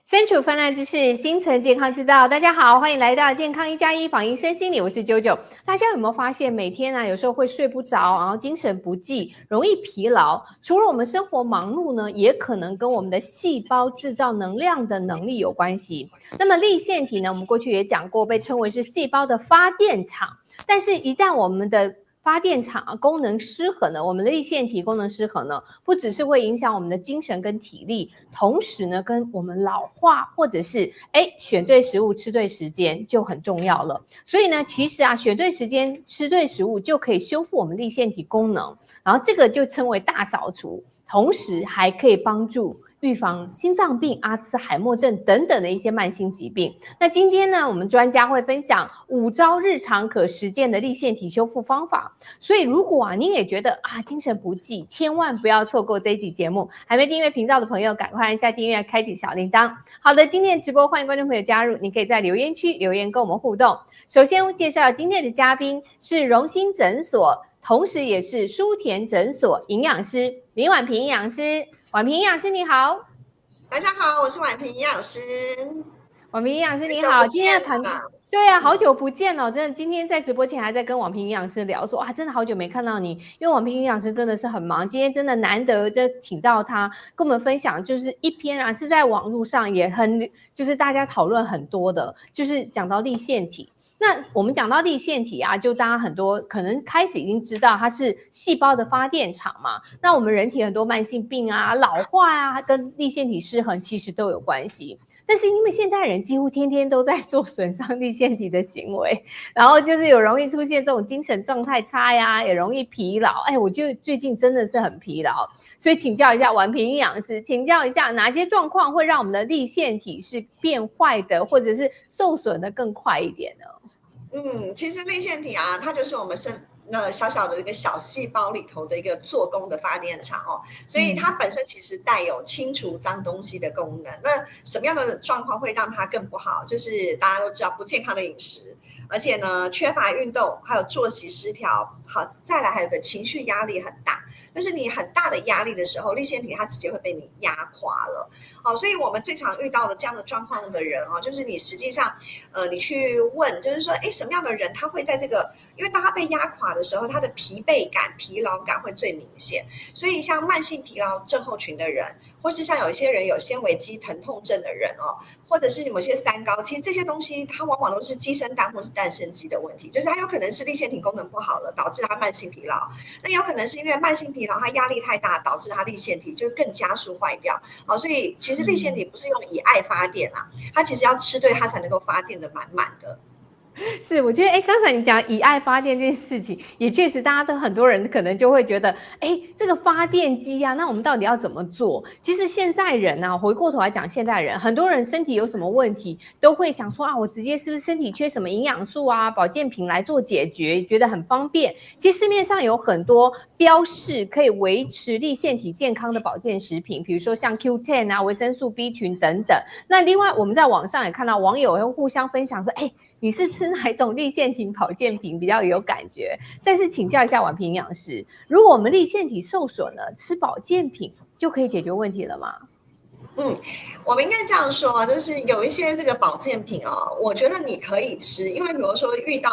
身处泛滥之事，心存健康之道。大家好，欢迎来到健康1+1防疫身心理，我是九九。大家有没有发现，每天有时候会睡不着，然后精神不济，容易疲劳？除了我们生活忙碌呢，也可能跟我们的细胞制造能量的能力有关系。那么粒线体呢，我们过去也讲过，被称为是细胞的发电厂。但是，一旦我们的发电厂功能失衡了，我们的粒线体功能失衡了，不只是会影响我们的精神跟体力，同时呢，跟我们老化或者是选对食物、吃对时间就很重要了。所以呢，其实选对时间、吃对食物就可以修复我们粒线体功能，然后这个就称为大扫除，同时还可以帮助预防心脏病、阿兹海默症等等的一些慢性疾病。那今天呢，我们专家会分享5招日常可实践的粒线体修复方法。所以如果你也觉得精神不济，千万不要错过这一集节目。还没订阅频道的朋友，赶快按下订阅，开启小铃铛。好的，今天的直播欢迎观众朋友加入，你可以在留言区留言跟我们互动。首先介绍今天的嘉宾是荣兴诊所，同时也是舒田诊所营养师林婉萍营养师。婉萍营养师你好。大家好，我是婉萍营养师。婉萍营养师你好，今天的谈对啊，好久不见了，真的。今天在直播前还在跟婉萍营养师聊说，真的好久没看到你，因为婉萍营养师真的是很忙，今天真的难得就请到他跟我们分享，就是一篇是在网络上也很就是大家讨论很多的，就是讲到粒线体。那我们讲到粒线体就大家很多可能开始已经知道它是细胞的发电厂嘛。那我们人体很多慢性病老化跟粒线体失衡其实都有关系。但是因为现代人几乎天天都在做损伤粒线体的行为，然后就是有容易出现这种精神状态差也容易疲劳。我觉得最近真的是很疲劳，所以请教一下婉萍营养师，请教一下哪些状况会让我们的粒线体是变坏的，或者是受损的更快一点呢？其实粒线体它就是我们小小的一个小细胞里头的一个做工的发电厂所以它本身其实带有清除脏东西的功能。那什么样的状况会让它更不好？就是大家都知道不健康的饮食，而且呢缺乏运动，还有作息失调。好，再来还有个情绪压力很大，就是你很大的压力的时候，粒线体它直接会被你压垮了。所以我们最常遇到的这样的状况的人就是你实际上你去问，就是说什么样的人他会在这个，因为当他被压垮的时候，他的疲惫感、疲劳感会最明显。所以像慢性疲劳症候群的人，或是像有一些人有纤维肌疼痛症的人或者是某些三高，其实这些东西它往往都是肌生蛋或是蛋生肌的问题，就是它有可能是粒线体功能不好了，导致它慢性疲劳。那有可能是因为慢性疲劳它压力太大，导致它粒线体就更加速坏掉。所以其实粒线体不是用以爱发电它其实要吃对它才能够发电的满满的。是，我觉得刚才你讲以爱发电这件事情，也确实大家都很多人可能就会觉得这个发电机那我们到底要怎么做？其实现在人回过头来讲，现在人很多人身体有什么问题，都会想说我直接是不是身体缺什么营养素保健品来做解决，觉得很方便。其实市面上有很多标示可以维持粒线体健康的保健食品，比如说像 Q10 维生素 B 群等等。那另外我们在网上也看到网友会互相分享说你是吃哪一种粒线体保健品比较有感觉？但是请教一下婉萍营养师，如果我们粒线体受损了，吃保健品就可以解决问题了吗？我们应该这样说就是有一些这个保健品我觉得你可以吃，因为比如说遇到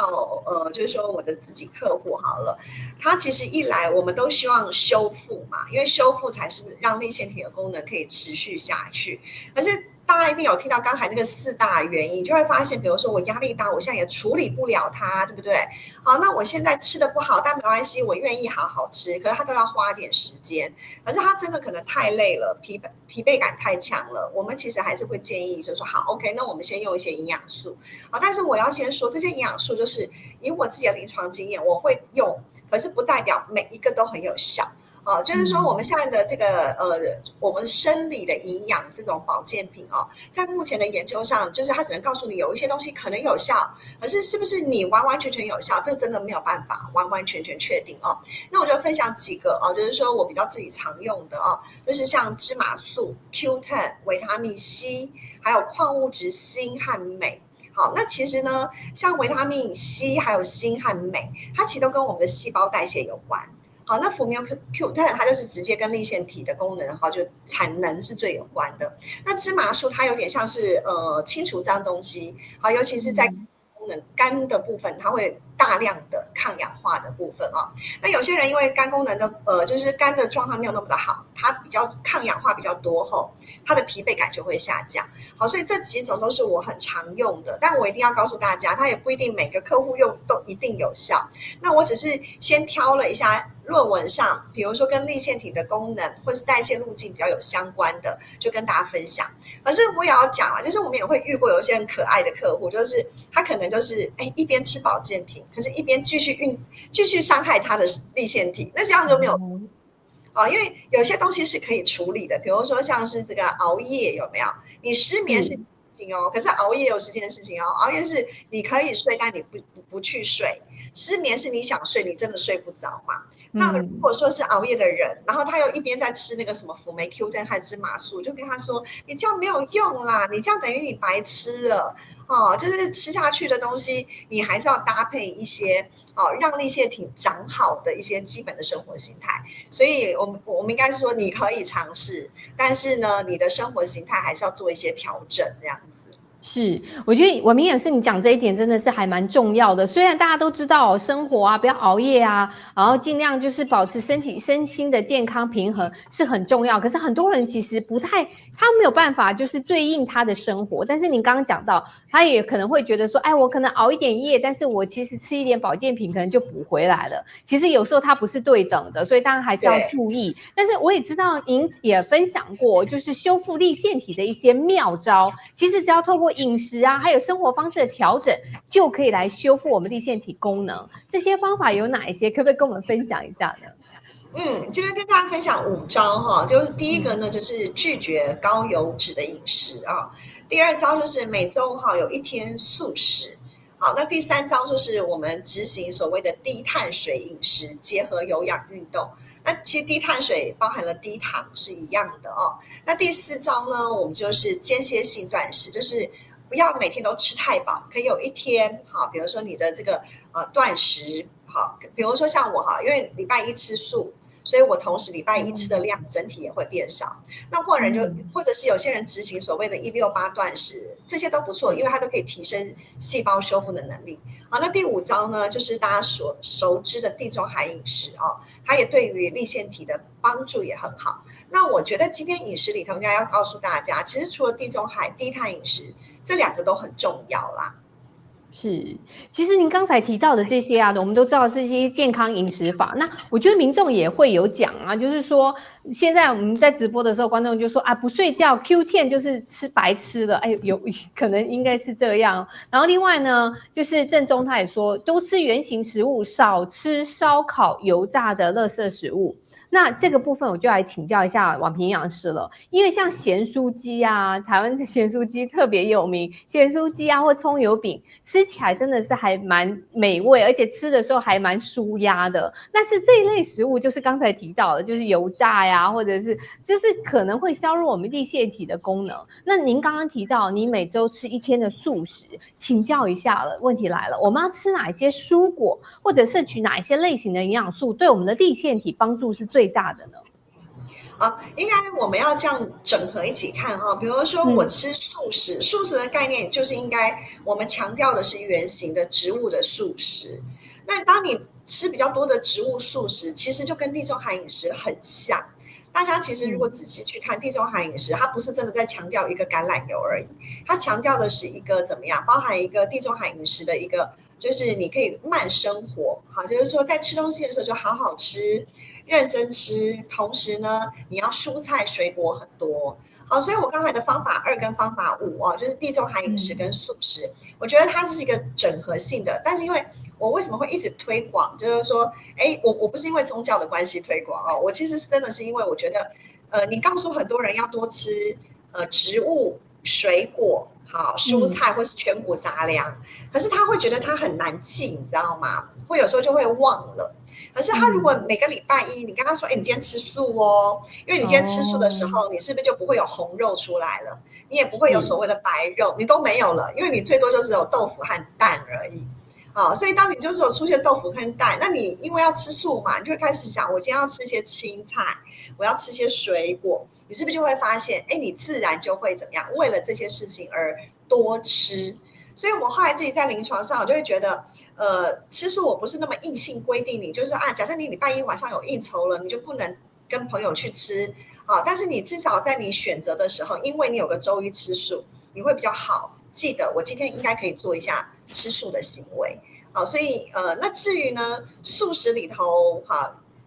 就是说我的自己客户好了，他其实一来我们都希望修复嘛，因为修复才是让粒线体的功能可以持续下去。可是大家一定有听到刚才那个4大原因，就会发现，比如说我压力大，我现在也处理不了它，对不对？好，那我现在吃的不好，但没关系，我愿意好好吃，可是它都要花点时间，可是它真的可能太累了，疲惫感太强了，我们其实还是会建议，就是说好 ，OK， 那我们先用一些营养素，好，但是我要先说，这些营养素就是以我自己的临床经验，我会用，可是不代表每一个都很有效。就是说我们现在的这个我们生理的营养这种保健品在目前的研究上，就是它只能告诉你有一些东西可能有效，可是是不是你完完全全有效，这真的没有办法完完全全确定那我就分享几个就是说我比较自己常用的就是像芝麻素、Q10、维他命 C， 还有矿物质锌和镁。好，那其实呢，像维他命 C 还有锌和镁，它其实都跟我们的细胞代谢有关。好，那辅酶 Q 它就是直接跟粒线体的功能哈，就产能是最有关的。那芝麻素它有点像是清除脏东西，好，尤其是在功能肝的部分，它会大量的抗氧化的部分啊。那有些人因为肝功能的就是肝的状况没有那么的好，它比较抗氧化比较多后，它的疲惫感就会下降。好，所以这几种都是我很常用的，但我一定要告诉大家，它也不一定每个客户用都一定有效。那我只是先挑了一下论文上，比如说跟粒线体的功能或是代谢路径比较有相关的，就跟大家分享。可是我也要讲啊，就是我们也会遇过有一些很可爱的客户，就是他可能就是一边吃保健品，可是一边继续伤害他的粒线体，那这样就没有因为有些东西是可以处理的，比如说像是这个熬夜有没有？你失眠是事情哦，可是熬夜有件事情哦。熬夜是你可以睡，但你不去睡；失眠是你想睡，你真的睡不着嘛。那如果说是熬夜的人，然后他又一边在吃那个什么辅酶 Q10 还是芝麻素，就跟他说：“你这样没有用啦，你这样等于你白吃了。”就是吃下去的东西，你还是要搭配一些让粒线体长好的一些基本的生活形态。所以我们应该说你可以尝试，但是呢，你的生活形态还是要做一些调整，这样子。是，我觉得婉萍也是你讲这一点真的是还蛮重要的。虽然大家都知道生活啊，不要熬夜啊，然后尽量就是保持身心的健康平衡是很重要。可是很多人其实他没有办法就是对应他的生活。但是您刚刚讲到，他也可能会觉得说，我可能熬一点夜，但是我其实吃一点保健品可能就补回来了。其实有时候它不是对等的，所以大家还是要注意。但是我也知道您也分享过，就是修复粒线体的一些妙招，其实只要透过饮食啊，还有生活方式的调整，就可以来修复我们粒线体功能。这些方法有哪一些？可不可以跟我们分享一下呢？这边跟大家分享5招哈，就是第一个呢，就是拒绝高油脂的饮食啊。第二招就是每周有1天素食。好，那第3招就是我们执行所谓的低碳水饮食，结合有氧运动。那其实低碳水包含了低糖是一样的哦。那第4招呢，我们就是间歇性断食，就是不要每天都吃太饱，可以有1天好，比如说你的这个断食好，比如说像我因为礼拜1吃素，所以我同时礼拜1吃的量整体也会变少。那或者是有些人执行所谓的168断食，这些都不错，因为它都可以提升细胞修复的能力。好，那第5招呢，就是大家所熟知的地中海饮食它也对于粒线体的帮助也很好。那我觉得今天饮食里头应该要告诉大家，其实除了地中海低碳饮食，这2个都很重要啦。是，其实您刚才提到的这些我们都知道是一些健康饮食法。那我觉得民众也会有讲就是说现在我们在直播的时候，观众就说不睡觉 Q10 就是吃白吃了，有可能应该是这样。然后另外呢，就是正宗他也说，多吃原型食物，少吃烧烤、油炸的垃圾食物。那这个部分我就来请教一下婉萍营养师了，因为像咸酥鸡台湾的咸酥鸡特别有名，咸酥鸡或葱油饼吃起来真的是还蛮美味，而且吃的时候还蛮舒压的。但是这一类食物就是刚才提到的，就是油炸或者是就是可能会削弱我们粒线体的功能。那您刚刚提到你每周吃1天的素食，请教一下了，问题来了，我们要吃哪些蔬果，或者摄取哪一些类型的营养素，对我们的粒线体帮助是最大的呢？应该我们要这样整合一起看比如说我吃素食，素食的概念就是应该我们强调的是原型的植物的素食。那当你吃比较多的植物素食，其实就跟地中海饮食很像。大家其实如果仔细去看地中海饮食，它不是真的在强调一个橄榄油而已，它强调的是一个怎么样，包含一个地中海饮食的一个，就是你可以慢生活，就是说在吃东西的时候就好好吃，认真吃，同时呢，你要蔬菜水果很多。好，所以我刚才的方法2跟方法5就是地中海饮食跟素食，我觉得它是一个整合性的。但是因为我为什么会一直推广，就是说，我不是因为宗教的关系推广我其实真的是因为我觉得，你告诉很多人要多吃植物、水果、蔬菜或是全谷杂粮，可是他会觉得他很难记，你知道吗？会有时候就会忘了。可是他如果每个礼拜1，你跟他说，你今天吃素因为你今天吃素的时候，你是不是就不会有红肉出来了？你也不会有所谓的白肉，你都没有了，因为你最多就只有豆腐和蛋而已。所以当你就是有出现豆腐跟蛋，那你因为要吃素嘛，你就会开始想，我今天要吃一些青菜，我要吃些水果，你是不是就会发现，哎，你自然就会怎么样？为了这些事情而多吃。所以我们后来自己在临床上，我就会觉得，吃素我不是那么硬性规定你，就是假设你礼拜一晚上有应酬了，你就不能跟朋友去吃但是你至少在你选择的时候，因为你有个周一吃素，你会比较好记得我今天应该可以做一下吃素的行为。所以那至于呢，素食里头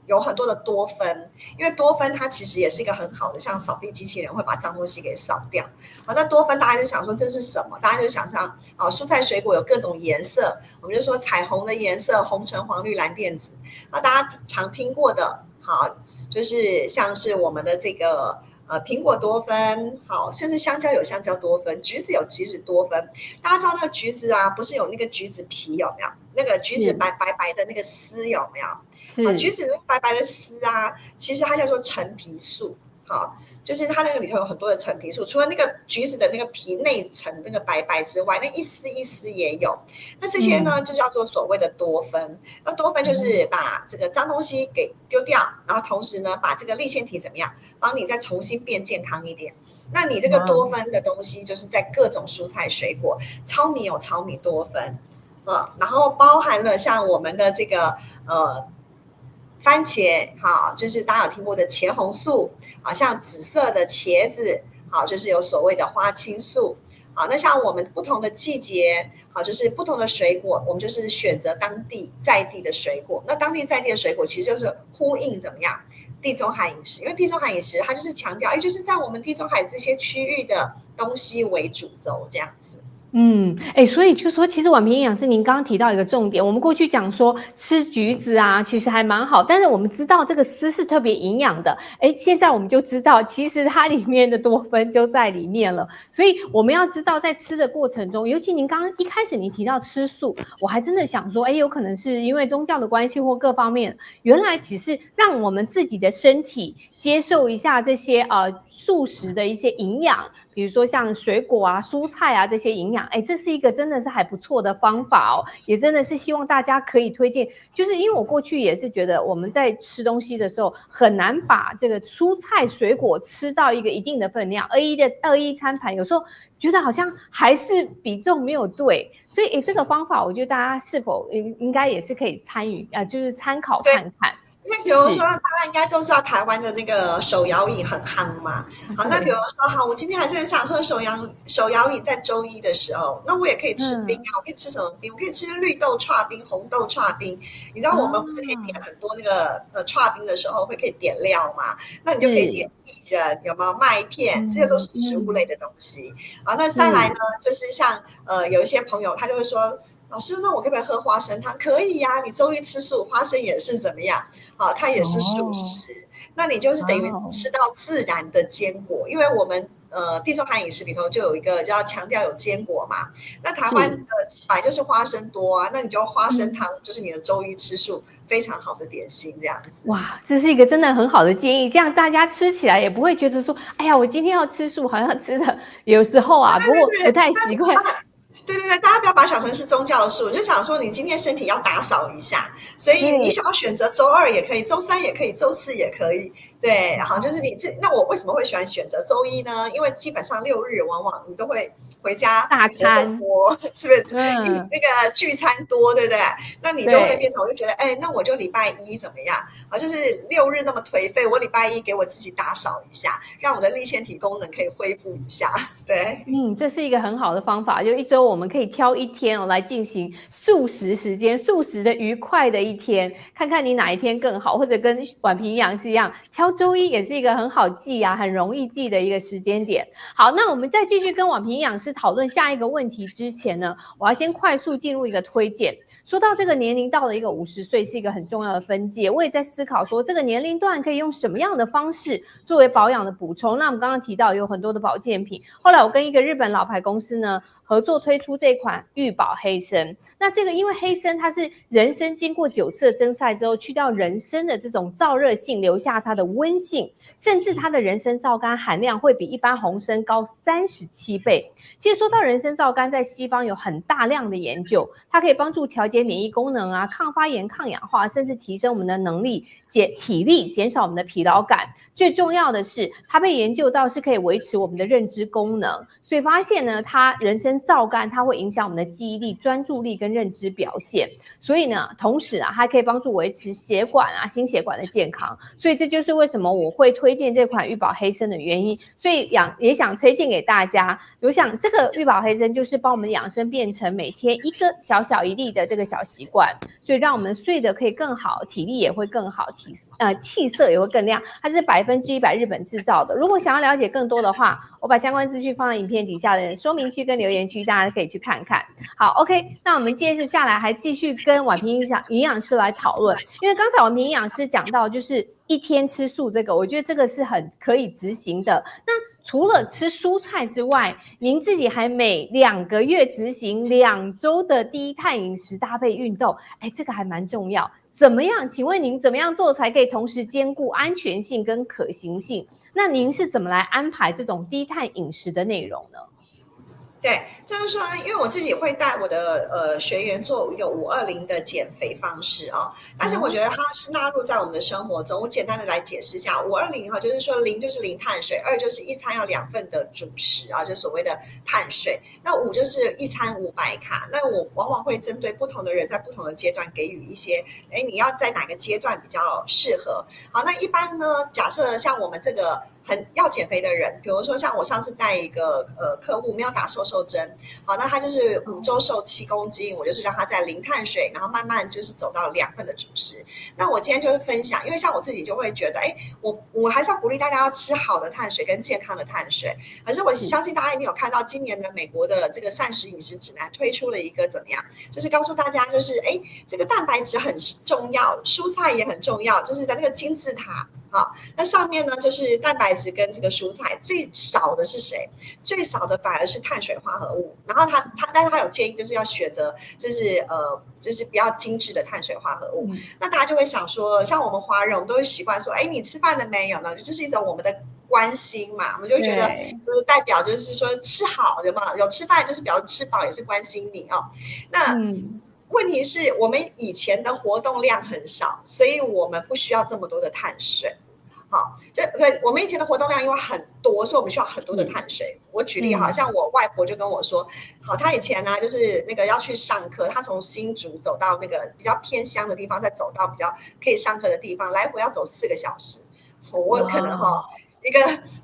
有很多的多酚，因为多酚它其实也是一个很好的，像扫地机器人会把脏东西给扫掉。那多酚大家就想说这是什么？大家就想象蔬菜水果有各种颜色，我们就说彩虹的颜色，红橙黄绿蓝靛紫。大家常听过的，就是像是我们的这个苹果多酚，甚至香蕉有香蕉多酚，橘子有橘子多酚。大家知道那个橘子不是有那个橘子皮有没有？那个橘子白白的那个丝有没有？橘子白白的丝其实它叫做陈皮素。就是它那个里头有很多的陈皮素，除了那个橘子的那个皮内层那个白白之外，那一丝一丝也有。那这些呢，就叫做所谓的多酚。那多酚就是把这个脏东西给丢掉，然后同时呢，把这个粒线体怎么样，帮你再重新变健康一点。那你这个多酚的东西，就是在各种蔬菜水果，糙米有糙米多酚，然后包含了像我们的这个番茄，就是大家有听过的茄红素，像紫色的茄子，就是有所谓的花青素。那像我们不同的季节，就是不同的水果，我们就是选择当地在地的水果。那当地在地的水果其实就是呼应怎么样？地中海饮食，因为地中海饮食它就是强调，就是在我们地中海这些区域的东西为主轴这样子。所以就说，其实婉萍营养师，您刚刚提到一个重点，我们过去讲说吃橘子其实还蛮好，但是我们知道这个丝是特别营养的，现在我们就知道，其实它里面的多酚就在里面了。所以我们要知道，在吃的过程中，尤其您刚刚一开始您提到吃素，我还真的想说，有可能是因为宗教的关系或各方面，原来只是让我们自己的身体接受一下这些素食的一些营养。比如说像水果蔬菜这些营养，这是一个真的是还不错的方法也真的是希望大家可以推荐。就是因为我过去也是觉得我们在吃东西的时候很难把这个蔬菜水果吃到一个一定的分量，2:1餐盘有时候觉得好像还是比重没有对，所以这个方法我觉得大家是否应该也是可以参与就是参考看看。因为比如说，大家应该都知道台湾的那个手摇饮很夯嘛。那比如说，我今天还是很想喝手摇饮，在周一的时候，那我也可以吃冰我可以吃什么冰？我可以吃绿豆剉冰、红豆剉冰。你知道我们不是可以点很多那个剉冰的时候，会可以点料嘛？那你就可以点薏仁，有没有麦片？这些都是食物类的东西。那再来呢，就是像有一些朋友他就会说，老师，那我可不可以喝花生汤？可以呀，你周一吃素，花生也是怎么样？它也是素食。那你就是等于吃到自然的坚果，因为我们地中海饮食里头就有一个要强调有坚果嘛。那台湾本来就是花生多那你就花生汤就是你的周一吃素非常好的点心这样子。哇，这是一个真的很好的建议，这样大家吃起来也不会觉得说，哎呀，我今天要吃素，好像吃的有时候不过不太习惯。对，大家不要把它想成是宗教的事，我就想说你今天身体要打扫一下，所以你想要选择周2也可以，周3也可以，周4也可以。对，然后就是那我为什么会喜欢选择周一呢？因为基本上6日往往你都会回家大餐多，是不是？那个聚餐多，对不对？那你就会变成，我就觉得，那我就礼拜一怎么样？就是6日那么颓废，我礼拜一给我自己打扫一下，让我的粒线体功能可以恢复一下。对，这是一个很好的方法，就一周我们可以挑一天来进行素食时间，素食的愉快的一天，看看你哪一天更好，或者跟婉萍营养师一样，挑周一也是一个很好记很容易记的一个时间点。好，那我们在继续跟婉萍营养师讨论下一个问题之前呢，我要先快速进入一个推荐。说到这个年龄到了一个50岁是一个很重要的分界，我也在思考说这个年龄段可以用什么样的方式作为保养的补充。那我们刚刚提到有很多的保健品，后来我跟一个日本老牌公司呢合作推出这款玉宝黑参。那这个因为黑参它是人参经过9次的蒸晒之后去掉人参的这种燥热性，留下它的温性，甚至它的人参皂苷含量会比一般红参高37倍。其实说到人参皂苷，在西方有很大量的研究，它可以帮助调节免疫功能啊，抗发炎、抗氧化，甚至提升我们的能力、体力，减少我们的疲劳感。最重要的是，它被研究到是可以维持我们的认知功能，所以发现呢，它人参皂苷它会影响我们的记忆力、专注力跟认知表现。所以呢，同时啊，还可以帮助维持血管啊、心血管的健康。所以这就是为什么我会推荐这款玉宝黑参的原因。所以也想推荐给大家。我想这个玉宝黑参就是帮我们养生变成每天一个小小一粒的这个小习惯，所以让我们睡得可以更好，体力也会更好，气色也会更亮。它是100%日本制造的。如果想要了解更多的话，我把相关资讯放在影片底下的说明区跟留言区，大家可以去看看。好 ，OK， 那我们接着下来还继续跟婉萍营养师来讨论，因为刚才婉萍营养师讲到就是一天吃素这个，我觉得这个是很可以执行的。那除了吃蔬菜之外，您自己还每2个月执行2周的低碳饮食搭配运动，这个还蛮重要。怎么样？请问您怎么样做才可以同时兼顾安全性跟可行性？那您是怎么来安排这种低碳饮食的内容呢？对，就是说，因为我自己会带我的学员做一个520的减肥方式啊，但是我觉得它是纳入在我们的生活中。我简单的来解释一下，520哈，就是说0就是零碳水，2就是一餐要2份的主食啊，就所谓的碳水。那5就是一餐500卡。那我往往会针对不同的人，在不同的阶段给予一些，你要在哪个阶段比较适合？好，那一般呢，假设像我们这个很要减肥的人，比如说像我上次带一个客户没有打瘦针，好，那他就是5周瘦7公斤，我就是让他在零碳水，然后慢慢就是走到2份的主食。那我今天就是分享，因为像我自己就会觉得，我还是要鼓励大家要吃好的碳水跟健康的碳水。可是我相信大家一定有看到今年的美国的这个膳食饮食指南推出了一个怎么样，就是告诉大家就是这个蛋白质很重要，蔬菜也很重要，就是在那个金字塔。好，那上面呢就是蛋白质跟这个蔬菜，最少的是谁？最少的反而是碳水化合物。然后但是他有建议就是要选择就是比较精致的碳水化合物。那大家就会想说，像我们华人，我们都会习惯说，你吃饭了没有呢？就是一种我们的关心嘛，我们就觉得就是代表就是说吃好，有吃饭就是表示吃饱，也是关心你哦。那问题是我们以前的活动量很少，所以我们不需要这么多的碳水。好，对，我们以前的活动量因为很多，所以我们需要很多的碳水。我举例，好像我外婆就跟我说，好，她以前呢就是那个要去上课，她从新竹走到那个比较偏乡的地方，再走到比较可以上课的地方，来回要走4个小时。我可能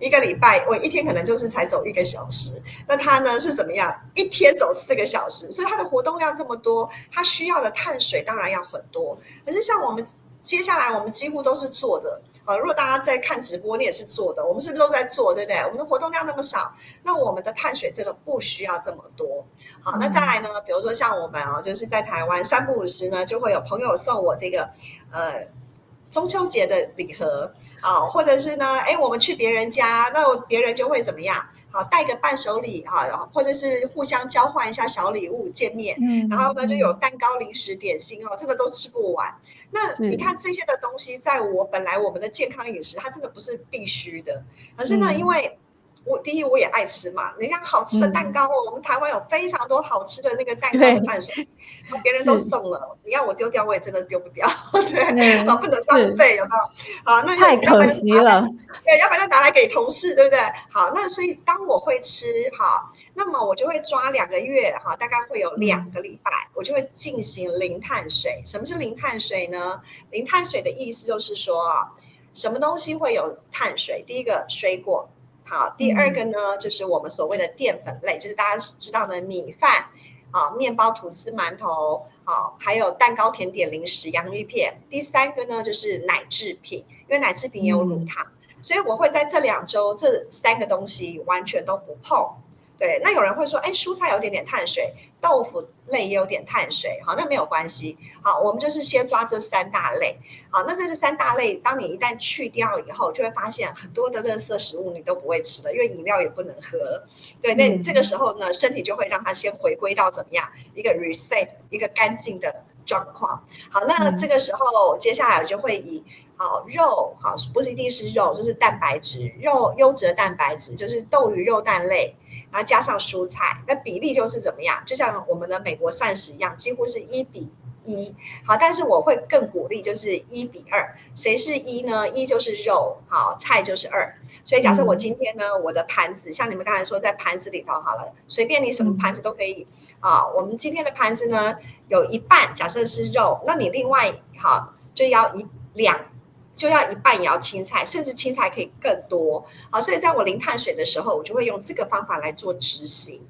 一个礼拜，我一天可能就是才走1个小时。那他呢是怎么样？一天走4个小时，所以他的活动量这么多，他需要的碳水当然要很多。可是像我们接下来，我们几乎都是做的。如果大家在看直播，你也是做的，我们是不是都在做，对不对？我们的活动量那么少，那我们的碳水真的不需要这么多。好，那再来呢？比如说像我们就是在台湾3不5时呢，就会有朋友送我这个中秋节的礼盒啊，或者是呢，我们去别人家，那别人就会怎么样？好，带个伴手礼哈，或者是互相交换一下小礼物见面，然后呢就有蛋糕、零食、点心这个都吃不完。那你看这些的东西，在本来我们的健康饮食，它真的不是必须的，可是呢，因为第一我也爱吃嘛，你看好吃的蛋糕我们台湾有非常多好吃的那个蛋糕的伴手礼，然后别人都送了，你要我丢掉我也真的丢不掉，对，不能浪费，有没有？好，那太可惜了，对，要不然就拿来给同事，对不对？好，那所以当我会吃好，那么我就会抓2个月哈，大概会有2个礼拜，我就会进行零碳水。什么是零碳水呢？零碳水的意思就是说什么东西会有碳水？第一个水果。好，第2个呢，就是我们所谓的淀粉类，就是大家知道的米饭面包、吐司、馒头还有蛋糕、甜点、零食、洋芋片。第3个呢，就是奶制品，因为奶制品也有乳糖，所以我会在这2周这3个东西完全都不碰。对，那有人会说，蔬菜有点碳水，豆腐类也有点碳水，好，那没有关系。好，我们就是先抓这3大类。好，那这3大类，当你一旦去掉以后，就会发现很多的垃圾食物你都不会吃了，因为饮料也不能喝了。对，那你这个时候呢，身体就会让它先回归到怎么样一个 reset， 一个干净的状况。好，那这个时候接下来我就会以肉，好，不是一定是肉，就是蛋白质，肉优质的蛋白质就是豆鱼肉蛋类，然后加上蔬菜，那比例就是怎么样？就像我们的美国膳食一样，几乎是1:1。好，但是我会更鼓励就是1:2。谁是1呢？1就是肉，好，菜就是2。所以假设我今天呢，我的盘子像你们刚才说在盘子里头好了，随便你什么盘子都可以啊。我们今天的盘子呢，有一半假设是肉，那你另外好就要一半也要青菜，甚至青菜可以更多。好，所以在我零碳水的时候，我就会用这个方法来做执行。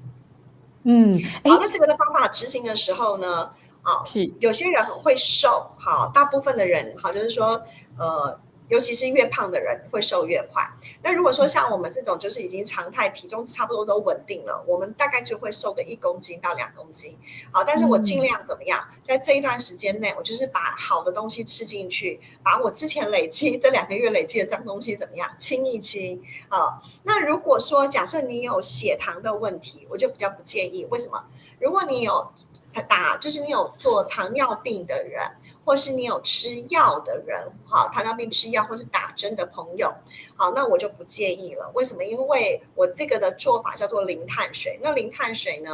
好，那这个的方法执行的时候呢，有些人很会瘦，好，大部分的人好，就是说尤其是越胖的人会瘦越快。那如果说像我们这种就是已经常态体重差不多都稳定了，我们大概就会瘦个1公斤到2公斤。好，但是我尽量怎么样，在这一段时间内，我就是把好的东西吃进去，把我之前这2个月累积的脏东西怎么样清一清。那如果说假设你有血糖的问题，我就比较不建议。为什么？如果你有就是你有做糖尿病的人，或是你有吃药的人，好，糖尿病吃药或是打针的朋友，好，那我就不建议了。为什么？因为我这个的做法叫做零碳水。那零碳水呢，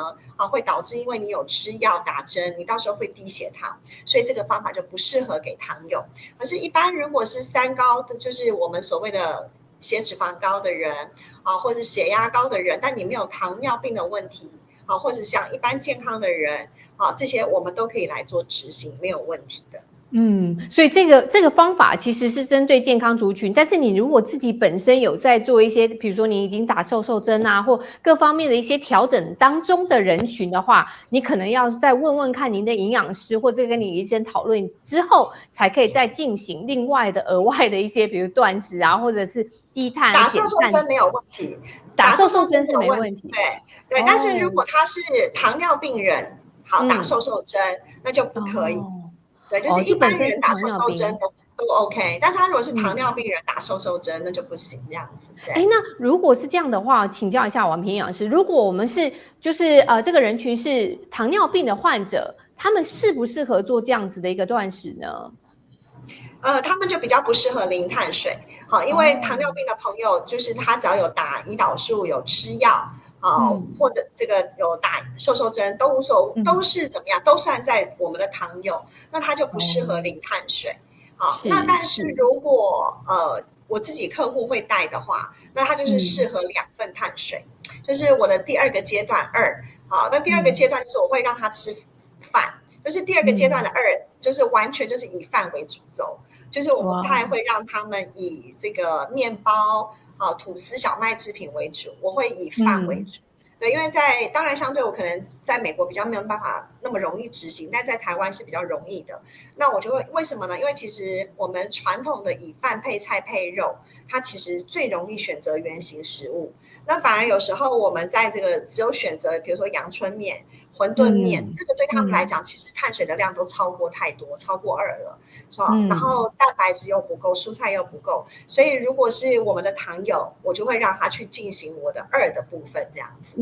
会导致因为你有吃药打针，你到时候会低血糖，所以这个方法就不适合给糖友。可是，一般如果是3高的，就是我们所谓的血脂肪高的人或者血压高的人，但你没有糖尿病的问题，或者像一般健康的人，这些我们都可以来做执行，没有问题的。所以这个方法其实是针对健康族群，但是你如果自己本身有在做一些，比如说你已经打瘦针啊，或各方面的一些调整当中的人群的话，你可能要再问问看您的营养师，或者跟你医生讨论之后，才可以再进行另外的额外的一些，比如断食啊，或者是低碳、打瘦针没有问题，打瘦针是没问题。对，但是如果他是糖尿病人，好，打瘦针那就不可以。对，就是一般人打瘦针都 OK， 但是他如果是糖尿病人打瘦针，那就不行这样子。那如果是这样的话，请教一下王平营养师，如果我们是就是这个人群是糖尿病的患者，他们适不适合做这样子的一个断食呢？他们就比较不适合零碳水，好，因为糖尿病的朋友就是他只要有打胰岛素、有吃药。或者这个有打瘦针都无所谓，都是怎么样，都算在我们的糖友，那它就不适合零碳水。好，那但是如果我自己客户会带的话，那它就是适合2份碳水，就是我的第2个阶段2。好，那第2个阶段就是我会让他吃饭，就是第2个阶段的2，就是完全就是以饭为主轴，就是我们还会让他们以这个面包。吐司、小麦制品为主，我会以饭为主。对，因为当然相对我可能在美国比较没有办法那么容易执行，但在台湾是比较容易的。那我就会为什么呢？因为其实我们传统的以饭配菜配肉，它其实最容易选择原型食物。那反而有时候我们在这个只有选择，比如说阳春面、馄饨面，这个对他们来讲，其实碳水的量都超过太多，超过2了，然后蛋白质又不够，蔬菜又不够，所以如果是我们的糖友，我就会让他去进行我的2的部分，这样子。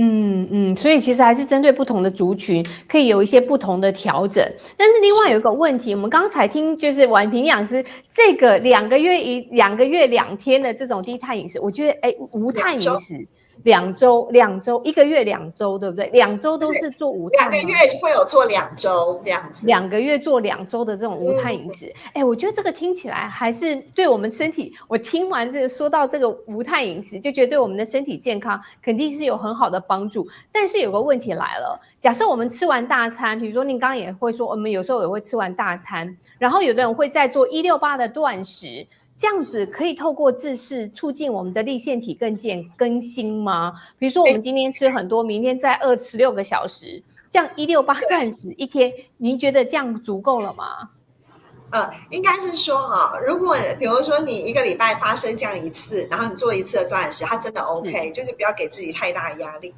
所以其实还是针对不同的族群，可以有一些不同的调整。但是另外有一个问题，我们刚才听就是婉萍营养师这个2个月2天的这种低碳饮食，我觉得无碳饮食。2周，1个月2周，对不对？2周都是做无碳。2个月会有做2周这样子。2个月做2周的这种无碳饮食，我觉得这个听起来还是对我们身体。我听完这个说到这个无碳饮食，就觉得对我们的身体健康肯定是有很好的帮助。但是有个问题来了，假设我们吃完大餐，比如说您刚刚也会说，我们有时候也会吃完大餐，然后有的人会再做168的断食。这样子可以透过自噬促进我们的粒线体更新吗？比如说我们今天吃很多，明天再饿16个小时，这样168断食一天，您觉得这样足够了吗？应该是说如果比如说你1个礼拜发生这样一次，然后你做1次的断食，它真的 OK，就是不要给自己太大的压力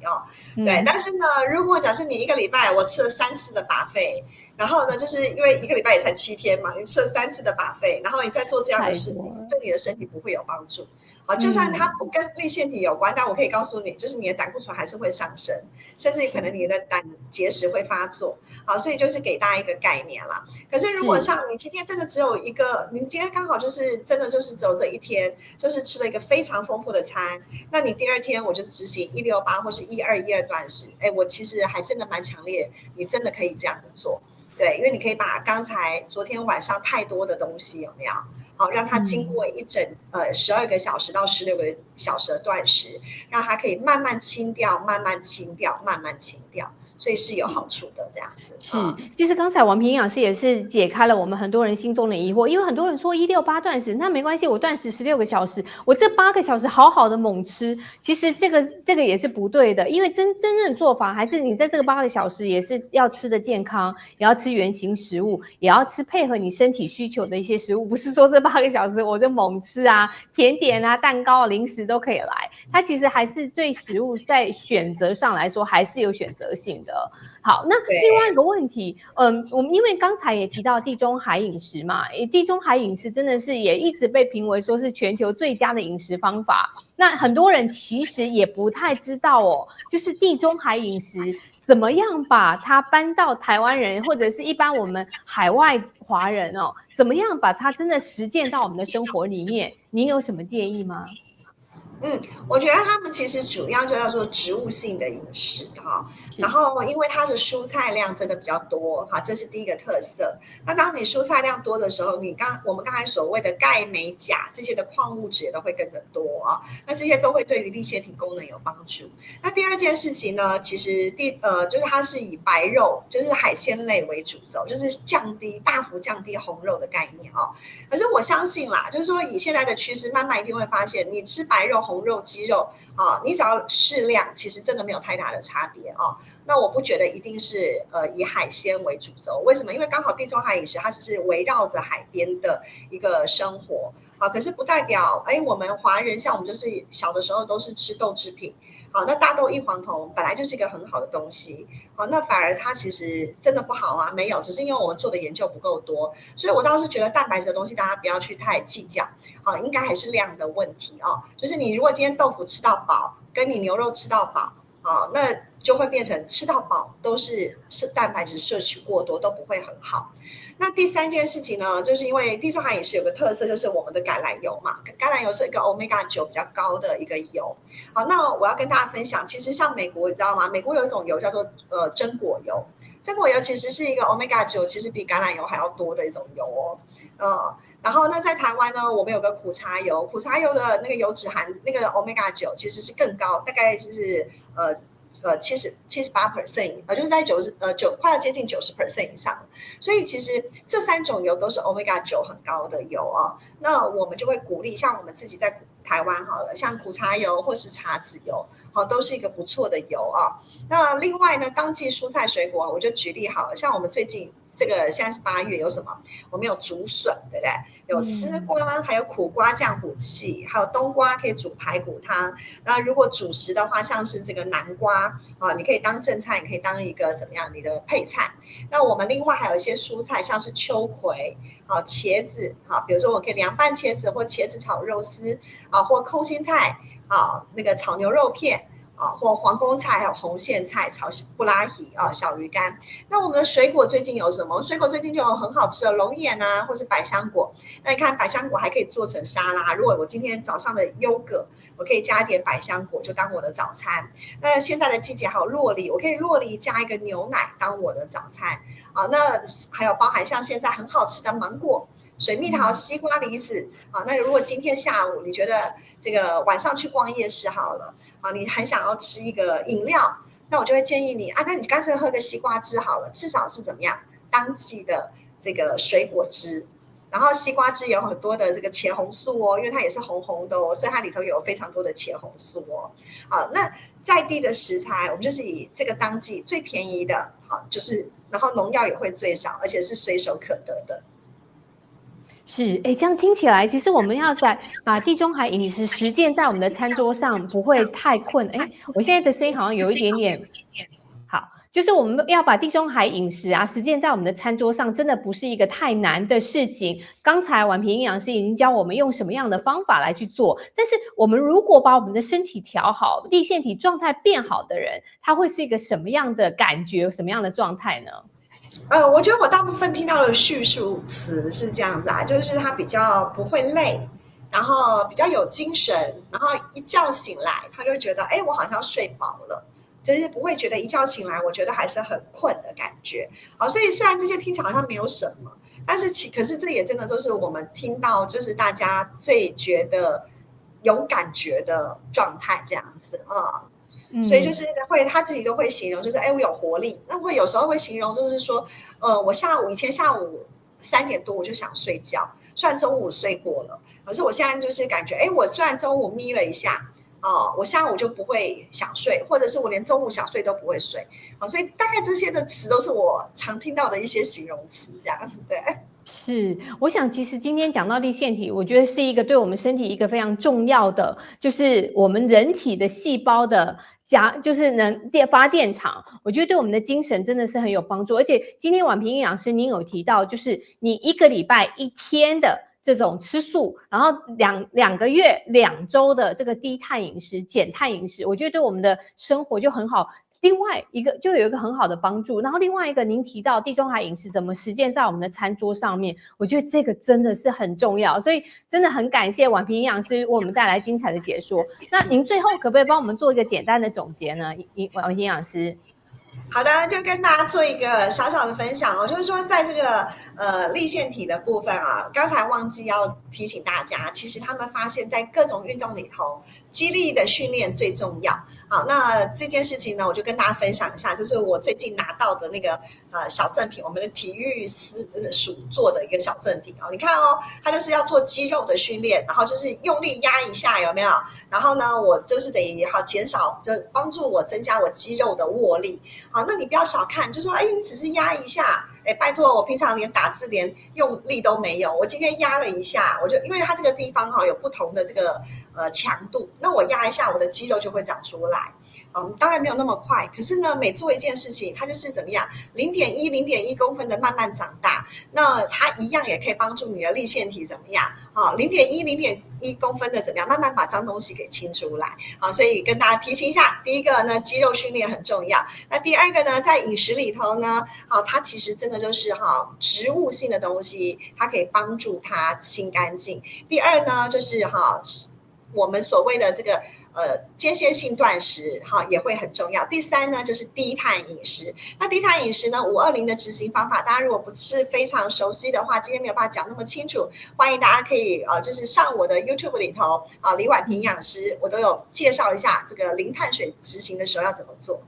对，但是呢，如果假设你1个礼拜我吃了3次的buffet，然后呢，就是因为1个礼拜也才7天嘛，你吃了3次的buffet，然后你再做这样的事情，对你的身体不会有帮助。好，就算它不跟立腺体有关，但我可以告诉你，就是你的胆固醇还是会上升，甚至可能你的胆结石会发作。好，所以就是给大家一个概念啦。可是如果像你今天真的只有一个，你今天刚好就是真的就是只有这一天，就是吃了一个非常丰富的餐，那你第二天我就执行168或是1212断食，我其实还真的蛮强烈，你真的可以这样子做。对，因为你可以把刚才昨天晚上太多的东西有没有？好，让它经过一整12个小时到16个小时的断食，让它可以慢慢清掉，慢慢清掉，慢慢清掉。所以是有好处的，这样子。是，其实刚才王平营养师也是解开了我们很多人心中的疑惑，因为很多人说168断食，那没关系，我断食16个小时，我这8个小时好好的猛吃，其实这个也是不对的，因为真正的做法还是你在这个8个小时也是要吃的健康，也要吃原型食物，也要吃配合你身体需求的一些食物，不是说这8个小时我就猛吃啊，甜点啊、蛋糕啊、零食都可以来，它其实还是对食物在选择上来说还是有选择性的。好，那另外一个问题，我们因为刚才也提到地中海饮食嘛，地中海饮食真的是也一直被评为说是全球最佳的饮食方法。那很多人其实也不太知道哦，就是地中海饮食怎么样把它搬到台湾人或者是一般我们海外华人哦，怎么样把它真的实践到我们的生活里面？您有什么建议吗？我觉得他们其实主要就叫做植物性的饮食哈，然后因为它的蔬菜量真的比较多哈，这是第一个特色。那当你蔬菜量多的时候，我们刚才所谓的钙、镁、钾这些的矿物质也都会跟着多啊，那这些都会对于立腺体功能有帮助。那第二件事情呢，其实就是它是以白肉，就是海鲜类为主轴，就是大幅降低红肉的概念哦。可是我相信啦，就是说以现在的趋势，慢慢一定会发现，你吃白肉、红肉、鸡肉啊，你只要适量，其实真的没有太大的差别哦。那我不觉得一定是以海鲜为主轴，为什么？因为刚好地中海饮食它只是围绕着海边的一个生活啊，可是不代表我们华人像我们就是小的时候都是吃豆制品。好，那大豆异黄酮本来就是一个很好的东西，好，那反而它其实真的不好啊？没有，只是因为我们做的研究不够多，所以我倒是觉得蛋白质的东西大家不要去太计较，好，应该还是量的问题哦。就是你如果今天豆腐吃到饱，跟你牛肉吃到饱，好，那就会变成吃到饱都是蛋白质摄取过多，都不会很好。那第三件事情呢，就是因为地中海饮食有个特色，就是我们的橄榄油嘛，橄榄油是一个 Omega-9比较高的一个油。好，那我要跟大家分享，其实像美国，你知道吗？美国有一种油叫做榛果油，榛果油其实是一个 Omega-9，其实比橄榄油还要多的一种油哦。然后呢，在台湾呢，我们有个苦茶油，苦茶油的那个油脂含那个 Omega-9其实是更高，大概就是78%，就是在快要接近90%以上。所以其实这3种油都是 Omega-9很高的油啊。那我们就会鼓励，像我们自己在台湾好了，像苦茶油或是茶籽油，好，都是一个不错的油啊。那另外呢，当季蔬菜水果，我就举例好了，像我们最近这个现在是8月，有什么？我们有竹笋，对不对？有丝瓜，还有苦瓜降补气，还有冬瓜可以煮排骨汤。那如果主食的话，像是这个南瓜啊，你可以当正菜，你可以当一个怎么样你的配菜。那我们另外还有一些蔬菜，像是秋葵、茄子，比如说我可以凉拌茄子或茄子炒肉丝啊，或空心菜啊，那个炒牛肉片。或皇宫菜，还有红苋菜、炒布拉提啊、小鱼干。那我们的水果最近有什么？水果最近就有很好吃的龙眼啊，或是百香果。那你看百香果还可以做成沙拉。如果我今天早上的优格，我可以加一点百香果，就当我的早餐。那现在的季节还有酪梨，我可以酪梨加一个牛奶当我的早餐。那还有包含像现在很好吃的芒果、水蜜桃、西瓜、梨子。那如果今天下午你觉得这个晚上去逛夜市好了。你很想要吃一个饮料，那我就会建议你那你干脆喝个西瓜汁好了，至少是怎么样当季的这个水果汁。然后西瓜汁有很多的这个茄红素哦，因为它也是红红的哦，所以它里头有非常多的茄红素哦。好，那在地的食材，我们就是以这个当季最便宜的，就是然后农药也会最少，而且是随手可得的。是，这样听起来，其实我们要把地中海饮食实践在我们的餐桌上，不会太困。我现在的声音好像有一点点好。就是我们要把地中海饮食啊实践在我们的餐桌上，真的不是一个太难的事情。刚才婉萍营养师已经教我们用什么样的方法来去做，但是我们如果把我们的身体调好，粒线体状态变好的人，他会是一个什么样的感觉，什么样的状态呢？我觉得我大部分听到的叙述词是这样子啊，就是他比较不会累，然后比较有精神，然后一觉醒来，他就觉得，哎，我好像睡饱了。就是不会觉得一觉醒来，我觉得还是很困的感觉。好，所以虽然这些听起来好像没有什么，但是可是这也真的都是我们听到，就是大家最觉得有感觉的状态这样子啊。所以就是他自己都会形容，就是我有活力。那会有时候会形容，就是说，我以前下午3点多我就想睡觉，虽然中午睡过了，可是我现在就是感觉，我虽然中午眯了一下。我下午就不会想睡，或者是我连中午想睡都不会睡。所以大概这些的词都是我常听到的一些形容词，这样对。是，我想其实今天讲到粒线体，我觉得是一个对我们身体一个非常重要的，就是我们人体的细胞的就是发电厂，我觉得对我们的精神真的是很有帮助。而且今天婉萍营养师您有提到，就是你1个礼拜1天的这种吃素，然后两个月2周的这个低碳饮食、减碳饮食，我觉得对我们的生活就很好。另外一个就有一个很好的帮助，然后另外一个您提到地中海饮食怎么实践在我们的餐桌上面，我觉得这个真的是很重要，所以真的很感谢婉萍营养师为我们带来精彩的解说。那您最后可不可以帮我们做一个简单的总结呢？婉萍营养师。好的，就跟大家做一个小小的分享就是说在这个粒线体的部分啊，刚才忘记要提醒大家，其实他们发现在各种运动里头，肌力的训练最重要。好，那这件事情呢，我就跟大家分享一下，就是我最近拿到的那个小赠品，我们的体育署做的一个小赠品哦。你看哦，它就是要做肌肉的训练，然后就是用力压一下，有没有？然后呢，我就是等于减少，就帮助我增加我肌肉的握力。好，那你不要小看，就说你只是压一下，拜托，我平常连打字连用力都没有，我今天压了一下，我就因为它这个地方有不同的这个强度，那我压一下，我的肌肉就会长出来。当然没有那么快，可是呢，每做一件事情，它就是怎么样，0.1公分的慢慢长大，那它一样也可以帮助你的粒线体怎么样？0.1公分的怎么样，慢慢把脏东西给清出来。所以跟大家提醒一下，第一个呢，肌肉训练很重要。那第二个呢，在饮食里头呢，它其实真的就是植物性的东西，它可以帮助它清干净。第二呢，就是我们所谓的这个间歇性断食也会很重要。第三呢，就是低碳饮食。那低碳饮食呢，520的执行方法，大家如果不是非常熟悉的话，今天没有办法讲那么清楚，欢迎大家可以就是上我的 YouTube 里头李婉萍营养师，我都有介绍一下这个零碳水执行的时候要怎么做。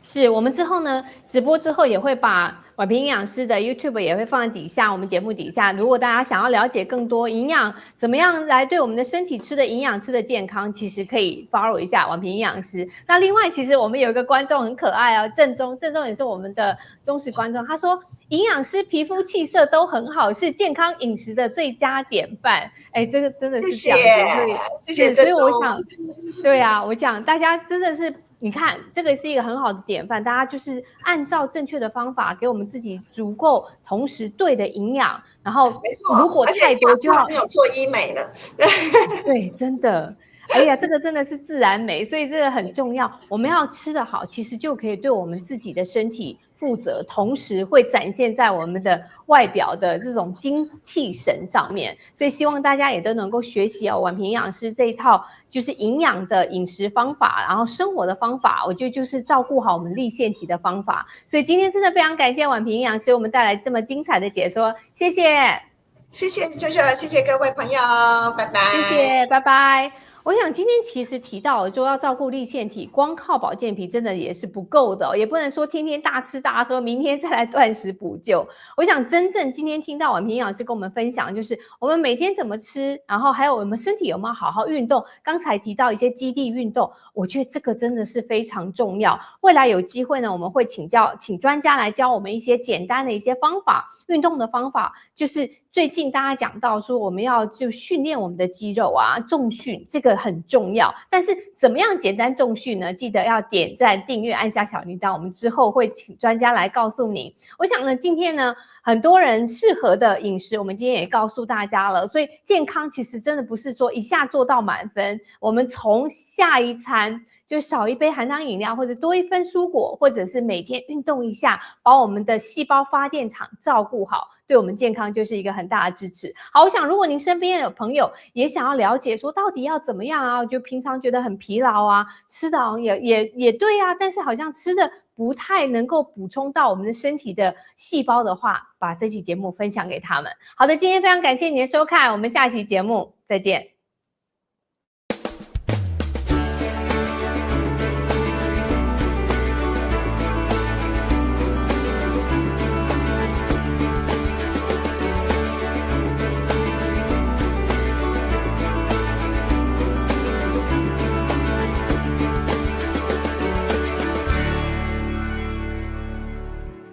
是我们之后呢，直播之后也会把婉萍营养师的 YouTube 也会放在底下，我们节目底下。如果大家想要了解更多营养，怎么样来对我们的身体吃的营养、吃的健康，其实可以 follow 一下婉萍营养师。那另外，其实我们有一个观众很可爱哦，郑中也是我们的忠实观众，他说营养师皮肤气色都很好，是健康饮食的最佳典范。这个真的是这样子，谢谢郑中。所以我想，对啊，我想大家真的是。你看，这个是一个很好的典范，大家就是按照正确的方法，给我们自己足够、同时对的营养，然后如果太多就要没有做医美了。对，真的，哎呀，这个真的是自然美，所以这个很重要。我们要吃得好，其实就可以对我们自己的身体负责，同时会展现在我们的外表的这种精气神上面。所以希望大家也都能够学习婉萍营养师这一套就是营养的饮食方法，然后生活的方法，我觉得就是照顾好我们粒线体的方法。所以今天真的非常感谢婉萍营养师为我们带来这么精彩的解说，谢谢，谢谢舅舅，谢谢各位朋友，拜拜，谢谢，拜拜。我想今天其实提到说要照顾粒线体，光靠保健品真的也是不够的，也不能说天天大吃大喝，明天再来断食补救。我想真正今天听到婉萍营养师跟我们分享，就是我们每天怎么吃，然后还有我们身体有没有好好运动。刚才提到一些基地运动，我觉得这个真的是非常重要。未来有机会呢，我们会请专家来教我们一些简单的一些方法，运动的方法，就是最近大家讲到说我们要就训练我们的肌肉啊，重训这个个很重要。但是怎么样简单重训呢？记得要点赞、订阅、按下小铃铛，我们之后会请专家来告诉您。我想呢，今天呢，很多人适合的饮食，我们今天也告诉大家了。所以健康其实真的不是说一下做到满分，我们从下一餐就少一杯含糖饮料，或者多一份蔬果，或者是每天运动一下，把我们的细胞发电厂照顾好，对我们健康就是一个很大的支持。好，我想如果您身边有朋友也想要了解说到底要怎么样啊，就平常觉得很疲劳啊，吃的好像也对啊，但是好像吃的不太能够补充到我们的身体的细胞的话，把这期节目分享给他们。好的，今天非常感谢你的收看，我们下期节目再见。